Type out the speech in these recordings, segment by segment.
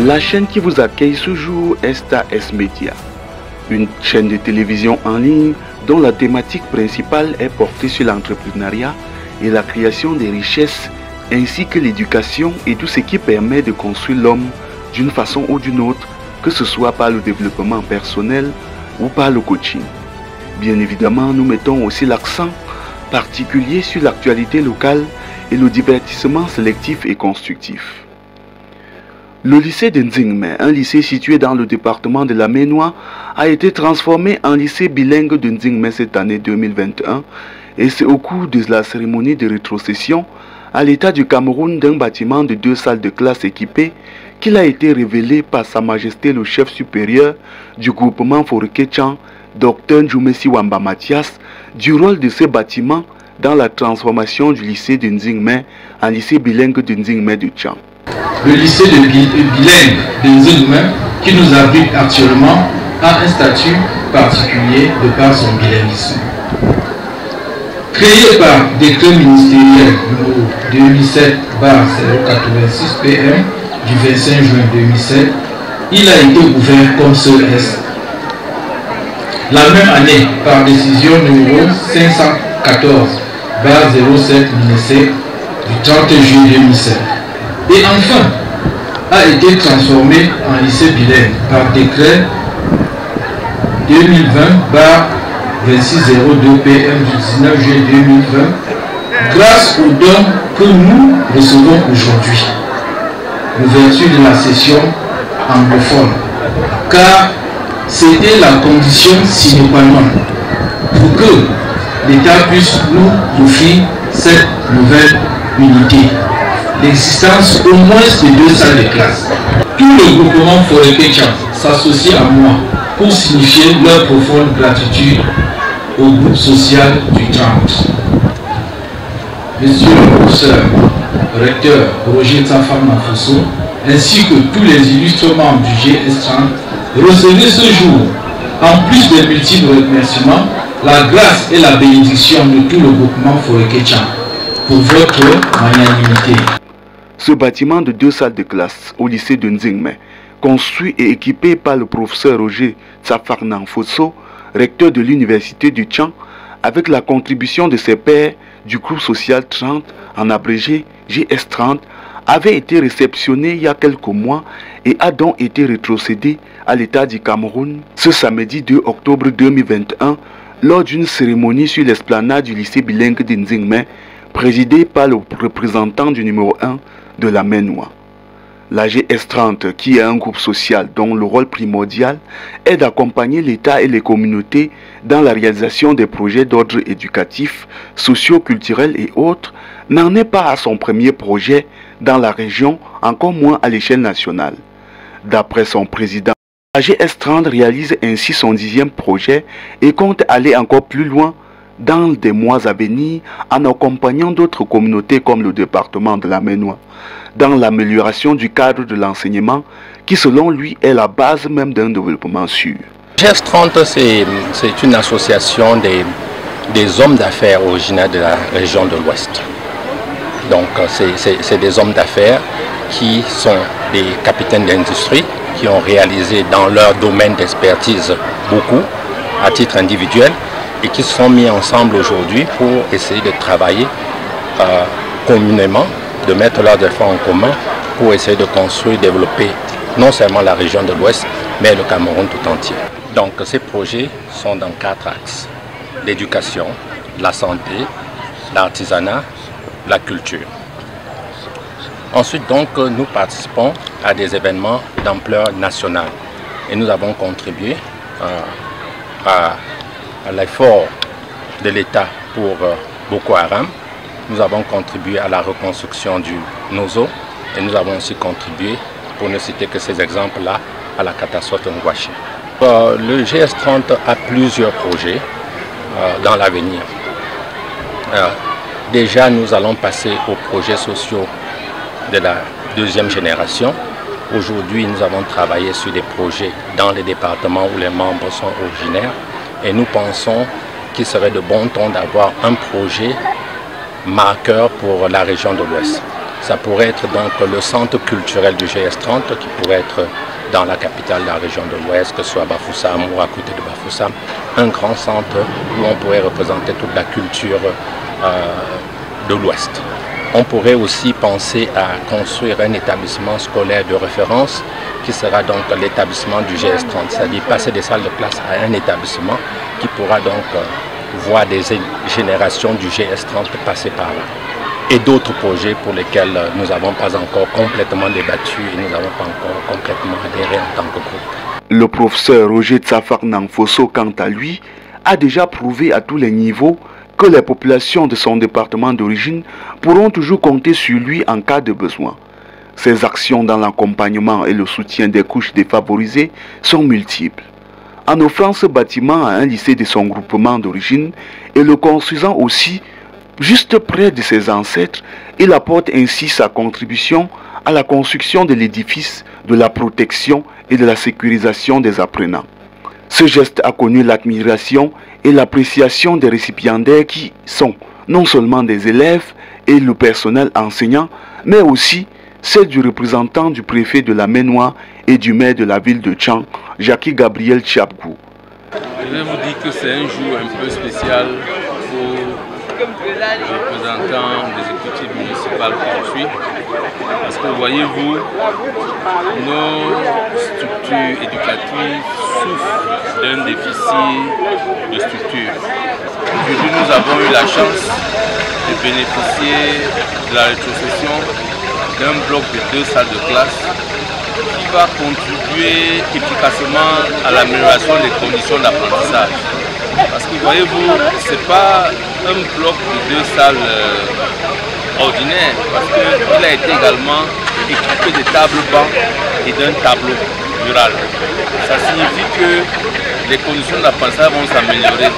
La chaîne qui vous accueille ce jour est Star S Media, une chaîne de télévision en ligne dont la thématique principale est portée sur l'entrepreneuriat et la création des richesses, ainsi que l'éducation et tout ce qui permet de construire l'homme d'une façon ou d'une autre, que ce soit par le développement personnel ou par le coaching. Bien évidemment, nous mettons aussi l'accent particulier sur l'actualité locale et le divertissement sélectif et constructif. Le lycée de Nzingme, un lycée situé dans le département de la Maine-Noire, a été transformé en lycée bilingue de Nzingme cette année 2021 et c'est au cours de la cérémonie de rétrocession à l'État du Cameroun d'un bâtiment de 2 salles de classe équipées qu'il a été révélé par Sa Majesté le chef supérieur du groupement Foreketchan, Dr Njumesi Wamba Mathias, du rôle de ce bâtiment dans la transformation du lycée de Nzingme en lycée bilingue de Nzingme de Tchang. Le lycée de bilingue de Nzingme, qui nous abrite actuellement, a un statut particulier de par son bilinguisme. Créé par décret ministériel numéro 2007/086 PM du 25 juin 2007, il a été ouvert comme seul S. La même année, par décision numéro 514/07 MINESEC du 30 juillet 2007. Et enfin, a été transformé en lycée bilingue par décret 2020/2602 PM du 19 juillet 2020, grâce aux dons que nous recevons aujourd'hui. L'ouverture de la session anglophone, car c'était la condition sine qua non pour que l'État puisse nous offrir cette nouvelle unité. L'existence au moins de 2 salles de classe. Tout le groupement Foreketchan s'associe à moi pour signifier leur profonde gratitude au groupe social du 30. Monsieur le professeur, recteur Roger Tsafam Fosso, ainsi que tous les illustres membres du GS30, recevez ce jour, en plus des multiples remerciements, la grâce et la bénédiction de tout le groupement Foreketchan pour votre magnanimité. Ce bâtiment de 2 salles de classe au lycée de Nzingme, construit et équipé par le professeur Roger Tsafarnan Fosso, recteur de l'université du Tchang, avec la contribution de ses pairs du groupe social 30, en abrégé GS30, avait été réceptionné il y a quelques mois et a donc été rétrocédé à l'État du Cameroun ce samedi 2 octobre 2021 lors d'une cérémonie sur l'esplanade du lycée bilingue de Nzingme, présidée par le représentant du numéro 1 de la Maine-Noire. La GS30, qui est un groupe social dont le rôle primordial est d'accompagner l'État et les communautés dans la réalisation des projets d'ordre éducatif, socio-culturel et autres, n'en est pas à son premier projet dans la région, encore moins à l'échelle nationale. D'après son président, la GS30 réalise ainsi son 10e projet et compte aller encore plus loin dans des mois à venir en accompagnant d'autres communautés comme le département de la Maine-Noire dans l'amélioration du cadre de l'enseignement qui selon lui est la base même d'un développement sûr. GS30 c'est une association des hommes d'affaires originaires de la région de l'Ouest. Donc c'est des hommes d'affaires qui sont des capitaines d'industrie qui ont réalisé dans leur domaine d'expertise beaucoup à titre individuel et qui se sont mis ensemble aujourd'hui pour essayer de travailler communément, de mettre leurs efforts en commun pour essayer de construire, développer non seulement la région de l'Ouest, mais le Cameroun tout entier. Donc ces projets sont dans 4 axes: l'éducation, la santé, l'artisanat, la culture. Ensuite donc nous participons à des événements d'ampleur nationale et nous avons contribué à l'effort de l'État pour Boko Haram. Nous avons contribué à la reconstruction du Nozo et nous avons aussi contribué, pour ne citer que ces exemples-là, à la catastrophe de Ngouaché. Le GS30 a plusieurs projets dans l'avenir. Déjà, nous allons passer aux projets sociaux de la 2e génération. Aujourd'hui, nous avons travaillé sur des projets dans les départements où les membres sont originaires et nous pensons qu'il serait de bon ton d'avoir un projet marqueur pour la région de l'Ouest. Ça pourrait être donc le centre culturel du GS30 qui pourrait être dans la capitale de la région de l'Ouest, que ce soit à Bafoussam ou à côté de Bafoussam, un grand centre où on pourrait représenter toute la culture de l'Ouest. On pourrait aussi penser à construire un établissement scolaire de référence qui sera donc l'établissement du GS30, c'est-à-dire passer des salles de classe à un établissement qui pourra donc voir des générations du GS30 passer par là. Et d'autres projets pour lesquels nous n'avons pas encore complètement débattu et nous n'avons pas encore complètement adhéré en tant que groupe. Le professeur Roger Tsafarnang Fosso, quant à lui, a déjà prouvé à tous les niveaux que les populations de son département d'origine pourront toujours compter sur lui en cas de besoin. Ses actions dans l'accompagnement et le soutien des couches défavorisées sont multiples. En offrant ce bâtiment à un lycée de son groupement d'origine et le construisant aussi juste près de ses ancêtres, il apporte ainsi sa contribution à la construction de l'édifice, de la protection et de la sécurisation des apprenants. Ce geste a connu l'admiration et l'appréciation des récipiendaires qui sont non seulement des élèves et le personnel enseignant, mais aussi celle du représentant du préfet de la Maine-Noire et du maire de la ville de Tchang, Jackie Gabriel Tchabgou. Je vais vous dire que c'est un jour un peu spécial pour les représentants des exécutifs municipaux qu'on suit. Parce que voyez-vous, nos structures éducatives souffrent d'un déficit de structure. Aujourd'hui, nous avons eu la chance de bénéficier de la rétrocession d'un bloc de 2 salles de classe qui va contribuer efficacement à l'amélioration des conditions d'apprentissage. Parce que voyez-vous, ce n'est pas un bloc de 2 salles ordinaires, parce qu'il a été également équipé de tables-bancs et d'un tableau mural. Ça signifie que les conditions d'apprentissage vont s'améliorer.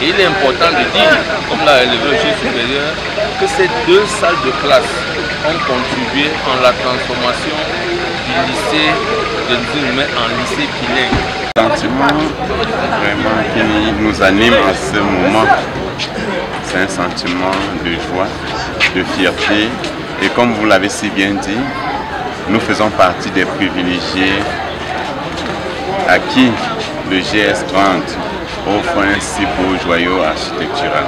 Et il est important de dire, comme l'a relevé le chef supérieur, que ces 2 salles de classe ont contribué en la transformation du lycée de Nzingme en lycée bilingue. Le sentiment vraiment qui nous anime à ce moment, c'est un sentiment de joie, de fierté. Et comme vous l'avez si bien dit, nous faisons partie des privilégiés à qui le GS30 offre un si beau joyau architectural.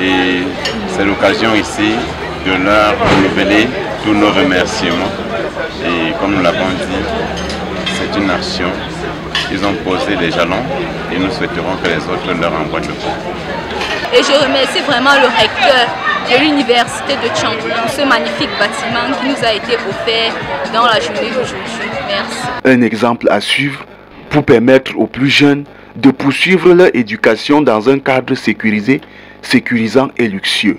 Et c'est l'occasion ici de leur renouveler tous nos remerciements. Et comme nous l'avons dit, c'est une action. Ils ont posé les jalons et nous souhaiterons que les autres leur envoient le bon. Et je remercie vraiment le recteur de l'université de Tchang pour ce magnifique bâtiment qui nous a été offert dans la journée d'aujourd'hui. Merci. Un exemple à suivre pour permettre aux plus jeunes de poursuivre leur éducation dans un cadre sécurisé, sécurisant et luxueux.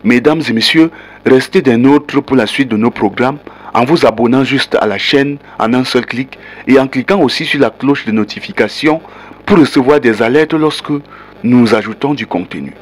Mesdames et messieurs, restez des nôtres pour la suite de nos programmes en vous abonnant juste à la chaîne en un seul clic et en cliquant aussi sur la cloche de notification pour recevoir des alertes lorsque nous ajoutons du contenu.